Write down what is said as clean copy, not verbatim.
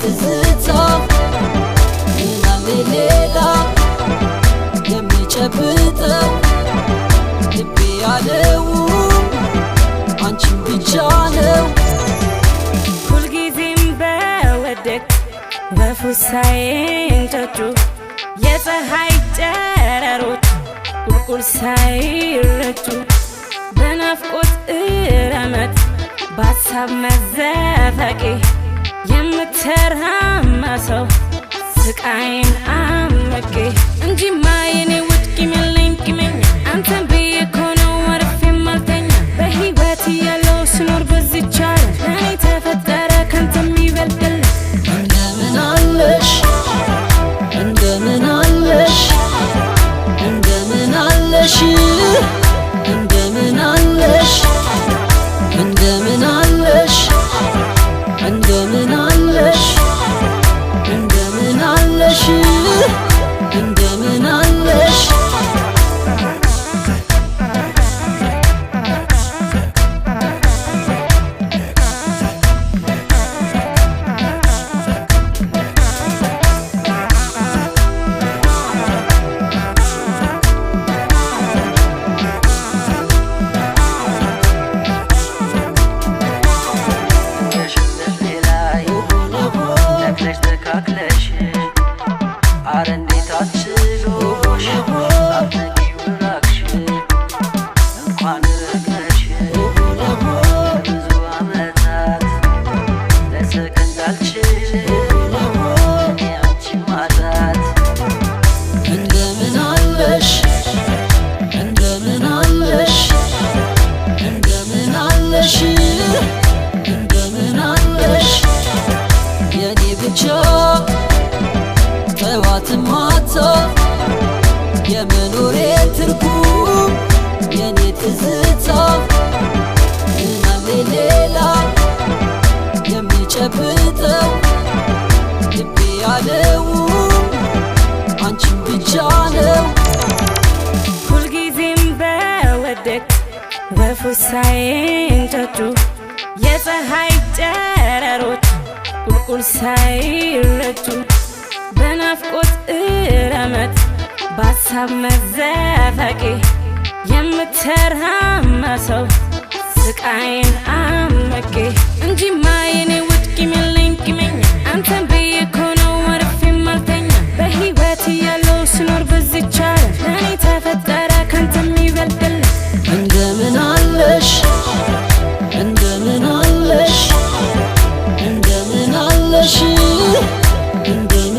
ትዝታ ምናለ ሌላ የሚጨብጠው ልቤ ያለው አንቺን ብቻ ነው ሁልጊዜም በወደቅ ወፉ ሳይንጫጩ የፀሐይ ጨረሮች ቁልቁል ሳይረጩ በናፍቆት ረመጥ በሀሳብ መዘፈቄ የምትራመሰው ስቃይን አምቄ እንጂማ የኔ ውድ ቂም የለኝ ቂመኛ አንተን ብዬ እኮ ነው አርፌ የማልተኛ በሕይወት እያለሁ ስኖር በዚች ዓለም ለእኔ ተፈጠረ ካንተ የሚበልጥልኝ እንደምን አለሽ እንደምን አለሽ እንደምን አለሽ እንደምን አለሽ እንደምን አለሽ እንደምን አለሽ እንደምን አለሽ እንደምን አለሽ ጠዋት ማታ የመኖሬ ትርጉም የኔ ትዝታ ምናለ ሌላ የሚጨብጠው ልቤ ያለው አንቺን ብቻ ነው ሁልጊዜም በወደቅ ወፉ ሳይንጫጩ የፀሐይ ጨረሮች ቁልቁል ሳይረጩ በናፍቆት ረመጥ በሀሳብ መዘፈቄ የምትራመሰው ስቃይን አምቄ እንጂማ የኔ ውድ ቂም የለኝ ቂመኛ አንተን ብዬ እኮ ነው አርፌ የማልተኛ በሕይወት እያለሁ ስኖር በዚች ዓለም ለእኔ ተፈጠረ ካንተ የሚበልጥልኝ እንደምን አለሽ እንደምን አለሽ እንደምን አለሽ እንደምን